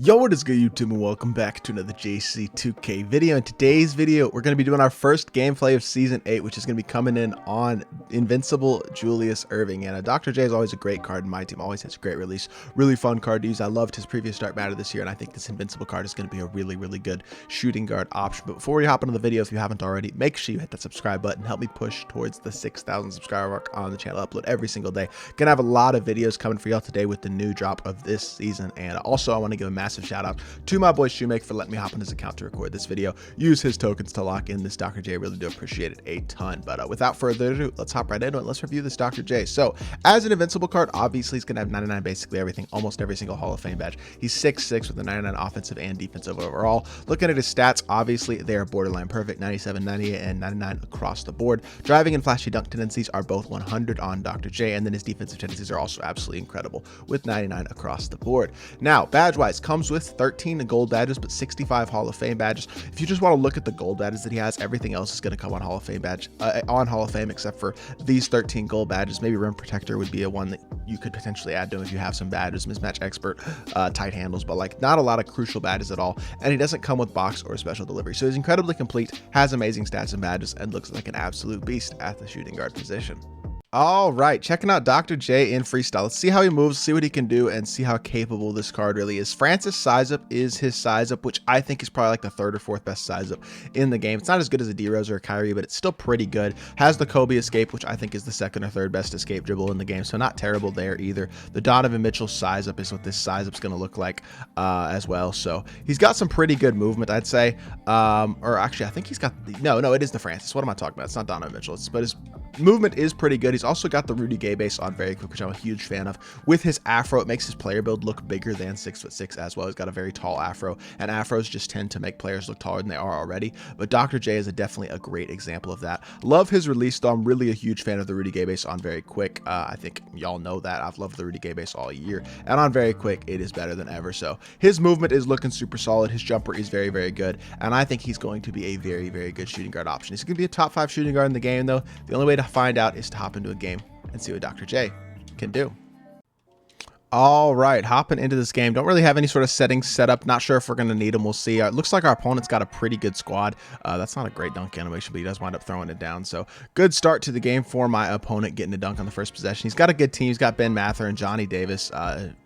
Yo, what is good YouTube, and welcome back to another JC2K video. In today's video, we're going to be doing our first gameplay of Season 8, which is going to be coming in on Invincible Julius Erving. And Dr. J is always a great card in my team, always has a great release, really fun card to use. I loved his previous Dark Matter this year, and I think this Invincible card is going to be a really good shooting guard option. But before we hop into the video, if you haven't already, make sure you hit that subscribe button, help me push towards the 6,000 subscriber mark on the channel. I upload every single day. Gonna have a lot of videos coming for y'all today with the new drop of this season. And also, I want to give a massive shout out to my boy Shoemake for letting me hop on his account to record this video. Use his tokens to lock in this Dr. J. Really do appreciate it a ton. But without further ado, let's hop right into it. Let's review this Dr. J. So as an Invincible card, obviously he's gonna have 99 basically everything, almost every single Hall of Fame badge. He's 6'6" with a 99 offensive and defensive overall. Looking at his stats, obviously they are borderline perfect, 97, 98, and 99 across the board. Driving and flashy dunk tendencies are both 100 on Dr. J, and then his defensive tendencies are also absolutely incredible with 99 across the board. Now, badge-wise, comes with 13 gold badges, but 65 Hall of Fame badges. If you just want to look at the gold badges that he has, everything else is going to come on Hall of Fame badge, on Hall of Fame, except for these 13 gold badges. Maybe Rim Protector would be a one that you could potentially add to him if you have some badges, Mismatch Expert, tight handles, but like not a lot of crucial badges at all. And he doesn't come with box or special delivery, so he's incredibly complete, has amazing stats and badges, and looks like an absolute beast at the shooting guard position. All right, checking out Dr. J in freestyle. Let's see how he moves, see what he can do, and see how capable this card really is. Francis size up is his size up, which I think is probably like the third or fourth best size up in the game. It's not as good as a D-Rose or a Kyrie, but it's still pretty good. Has the Kobe escape, which I think is the second or third best escape dribble in the game, so not terrible there either. The Donovan Mitchell size up is what this size up's going to look like as well. So he's got some pretty good movement, I'd say. Or actually, I think he's got the, no, it is the Francis. What am I talking about? It's not Donovan Mitchell, but his movement is pretty good. He's also got the Rudy Gay base on very quick, which I'm a huge fan of. With his afro, it makes his player build look bigger than 6'6" as well. He's got a very tall afro, and afros just tend to make players look taller than they are already. But Dr. J is definitely a great example of that. Love his release, though. I'm really a huge fan of the Rudy Gay base on very quick. I think y'all know that. I've loved the Rudy Gay base all year, and on very quick, it is better than ever. So his movement is looking super solid. His jumper is very good, and I think he's going to be a very good shooting guard option. He's going to be a top 5 shooting guard in the game, though. The only way to find out is to hop into a game and see what Dr. J can do. All right, hopping into this game. Don't really have any sort of settings set up. Not sure if we're going to need them. We'll see. It looks like our opponent's got a pretty good squad. That's not a great dunk animation, but he does wind up throwing it down. So good start to the game for my opponent getting a dunk on the first possession. He's got a good team. He's got Ben Mather and Johnny Davis,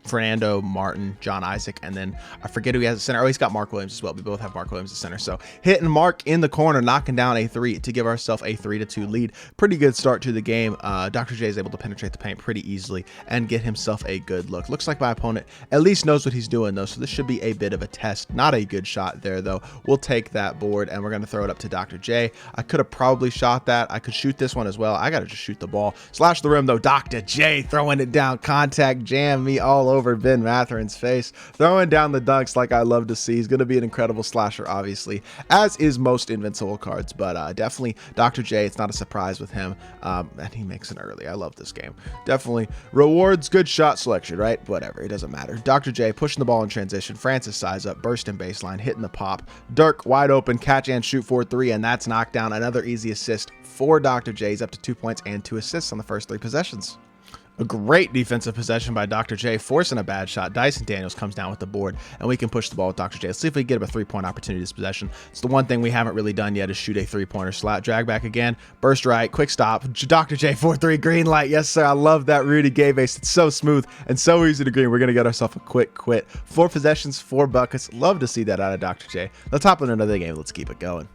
Fernando Martin, John Isaac, and then I forget who he has at center. Oh, he's got Mark Williams as well. We both have Mark Williams at center. So hitting Mark in the corner, knocking down a 3 to give ourselves a 3-2 lead. Pretty good start to the game. Dr. J is able to penetrate the paint pretty easily and get himself a good look. Looks like my opponent at least knows what he's doing, though, so this should be a bit of a test. Not a good shot there, though. We'll take that board, and we're going to throw it up to Dr. J. I could have probably shot that. I could shoot this one as well. I got to just shoot the ball. Slash the rim, though. Dr. J throwing it down. Contact jam me all over Ben Matherin's face. Throwing down the dunks like I love to see. He's going to be an incredible slasher, obviously, as is most Invincible cards, but definitely Dr. J. It's not a surprise with him, and he makes it early. I love this game. Definitely rewards good shot selection, right? Whatever. It doesn't matter. Dr. J pushing the ball in transition. Francis size up, bursting baseline, hitting the pop. Dirk wide open, catch and shoot for 3, and that's knocked down. Another easy assist for Dr. J. He's up to 2 points and 2 assists on the first 3 possessions. A great defensive possession by Dr. J, forcing a bad shot. Dyson Daniels comes down with the board, and we can push the ball with Dr. J. Let's see if we can get him a 3-point opportunity this possession. It's the one thing we haven't really done yet is shoot a 3-pointer. Slap, drag back again, burst right, quick stop. Dr. J 4-3, green light. Yes, sir. I love that Rudy Gay base. It's so smooth and so easy to green. We're going to get ourselves a quick quit. 4 possessions, 4 buckets. Love to see that out of Dr. J. Let's hop into another game. Let's keep it going.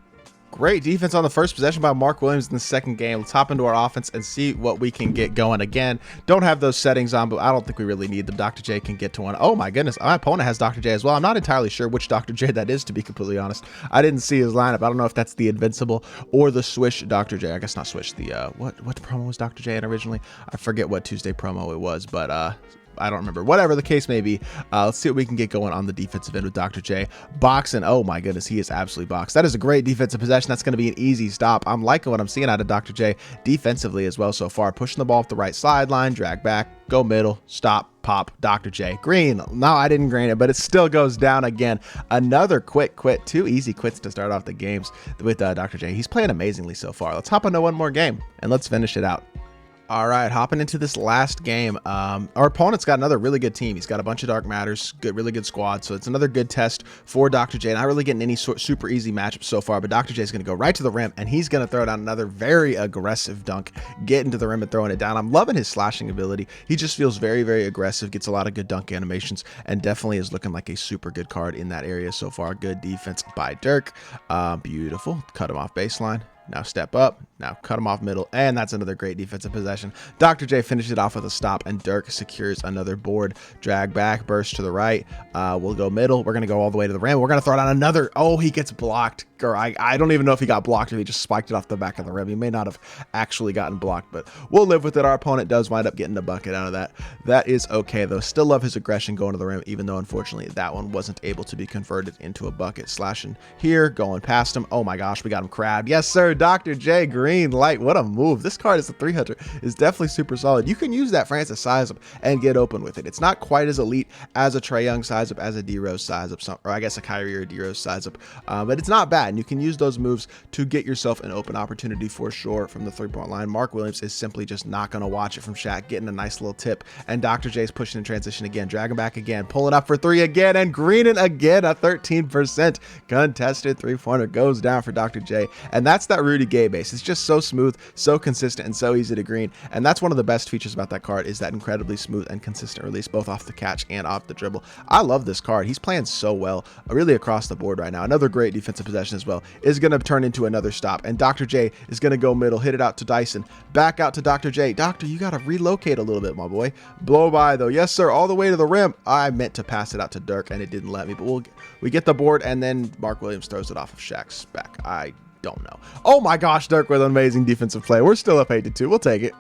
Great defense on the first possession by Mark Williams in the second game. Let's hop into our offense and see what we can get going. Again, don't have those settings on, but I don't think we really need them. Dr. J can get to one. Oh my goodness, my opponent has Dr. J as well. I'm not entirely sure which Dr. J that is, to be completely honest. I didn't see his lineup. I don't know if that's the Invincible or the Swish Dr. J. I guess not Swish. The what promo was Dr. J in originally? I forget what Tuesday promo it was, but I don't remember. Whatever the case may be, let's see what we can get going on the defensive end with Dr. J. Boxing. Oh my goodness, he is absolutely boxed. That is a great defensive possession. That's going to be an easy stop. I'm liking what I'm seeing out of Dr. J defensively as well so far. Pushing the ball off the right sideline, drag back, go middle, stop, pop, Dr. J. Green. No, I didn't green it, but it still goes down again. Another quick quit. 2 easy quits to start off the games with Dr. J. He's playing amazingly so far. Let's hop into one more game, and let's finish it out. All right, hopping into this last game. Our opponent's got another really good team. He's got a bunch of Dark Matters, really good squad. So it's another good test for Dr. J. Not really getting any super easy matchups so far, but Dr. J is going to go right to the rim, and he's going to throw down another very aggressive dunk, getting to the rim and throwing it down. I'm loving his slashing ability. He just feels very, very aggressive, gets a lot of good dunk animations, and definitely is looking like a super good card in that area so far. Good defense by Dirk. Beautiful. Cut him off baseline. Now step up, now cut him off middle, and that's another great defensive possession. Dr. J finishes it off with a stop, and Dirk secures another board. Drag back, burst to the right. We'll go middle. We're going to go all the way to the rim. We're going to throw down another. Oh, he gets blocked. I don't even know if he got blocked or he just spiked it off the back of the rim. He may not have actually gotten blocked, but we'll live with it. Our opponent does wind up getting a bucket out of that. That is okay, though. Still love his aggression going to the rim, even though, unfortunately, that one wasn't able to be converted into a bucket. Slashing here, going past him. Oh, my gosh, we got him crabbed. Yes, sir. Dr. J, green light. What a move. This card is a 300. Is definitely super solid. You can use that Francis size up and get open with it. It's not quite as elite as a Trae Young size up, as a D-Rose size up, or I guess a Kyrie or a D-Rose size up, but it's not bad. And you can use those moves to get yourself an open opportunity for sure from the three-point line. Mark Williams is simply just not going to watch it from Shaq, getting a nice little tip, and Dr. J is pushing in transition again, dragging back again, pulling up for three again, and greening again. A 13% contested three-pointer goes down for Dr. J, and that's that Rudy Gay base. It's just so smooth, so consistent, and so easy to green, and that's one of the best features about that card, is that incredibly smooth and consistent release, both off the catch and off the dribble. I love this card. He's playing so well, really across the board right now. Another great defensive possession as well is going to turn into another stop, and Dr. J is going to go middle, hit it out to Dyson, back out to Dr. J. Doctor, you got to relocate a little bit, my boy. Blow by, though. Yes, sir, all the way to the rim. I meant to pass it out to Dirk, and it didn't let me, but we get the board, and then Mark Williams throws it off of Shaq's back. I don't know. Oh my gosh, Dirk with an amazing defensive play. We're still up 8-2. We'll take it.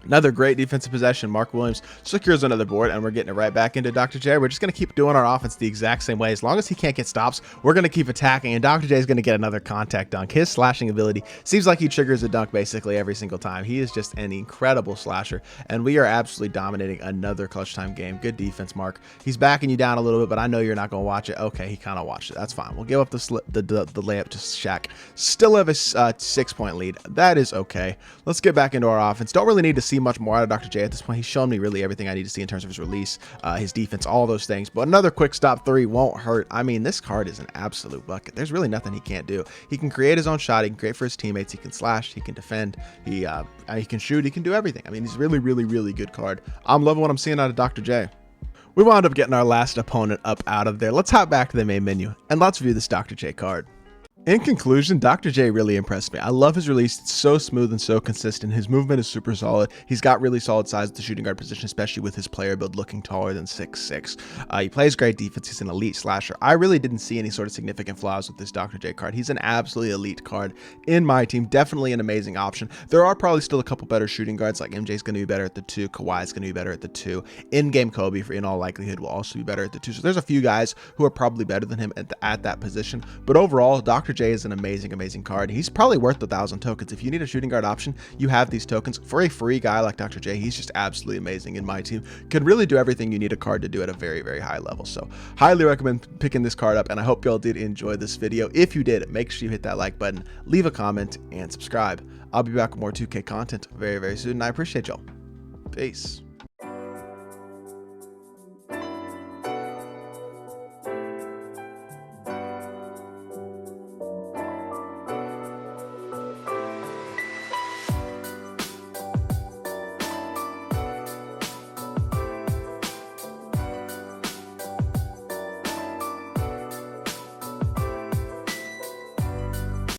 Another great defensive possession. Mark Williams secures another board, and we're getting it right back into Dr. J. We're just going to keep doing our offense the exact same way. As long as he can't get stops, we're going to keep attacking, and Dr. J is going to get another contact dunk. His slashing ability seems like he triggers a dunk basically every single time. He is just an incredible slasher, and we are absolutely dominating another clutch time game. Good defense, Mark. He's backing you down a little bit, but I know you're not going to watch it. Okay, he kind of watched it. That's fine. We'll give up the layup to Shaq. Still have a 6-point lead. That is okay. Let's get back into our offense. Don't really need to see much more out of Dr. J at this point. He's shown me really everything I need to see in terms of his release, his defense, all those things. But another quick stop three won't hurt. I mean, this card is an absolute bucket. There's really nothing he can't do. He can create his own shot. He can create for his teammates. He can slash. He can defend. He can shoot. He can do everything. I mean, he's really, really, really good card. I'm loving what I'm seeing out of Dr. J. We wound up getting our last opponent up out of there. Let's hop back to the main menu and let's view this Dr. J card. In conclusion, Dr. J really impressed me. I love his release. It's so smooth and so consistent. His movement is super solid. He's got really solid size at the shooting guard position, especially with his player build looking taller than 6'6". He plays great defense. He's an elite slasher. I really didn't see any sort of significant flaws with this Dr. J card. He's an absolutely elite card in my team. Definitely an amazing option. There are probably still a couple better shooting guards, like MJ's going to be better at the 2. Kawhi's going to be better at the 2. In-game Kobe, in all likelihood, will also be better at the 2. So there's a few guys who are probably better than him at that position. But overall, Dr. J is an amazing card. He's probably worth 1,000 tokens. If you need a shooting guard option, you have these tokens. For a free guy like Dr. J, he's just absolutely amazing in my team. Can really do everything you need a card to do at a very, very high level. So highly recommend picking this card up, and I hope y'all did enjoy this video. If you did, make sure you hit that like button, leave a comment, and subscribe. I'll be back with more 2K content very, very soon, and I appreciate y'all. Peace.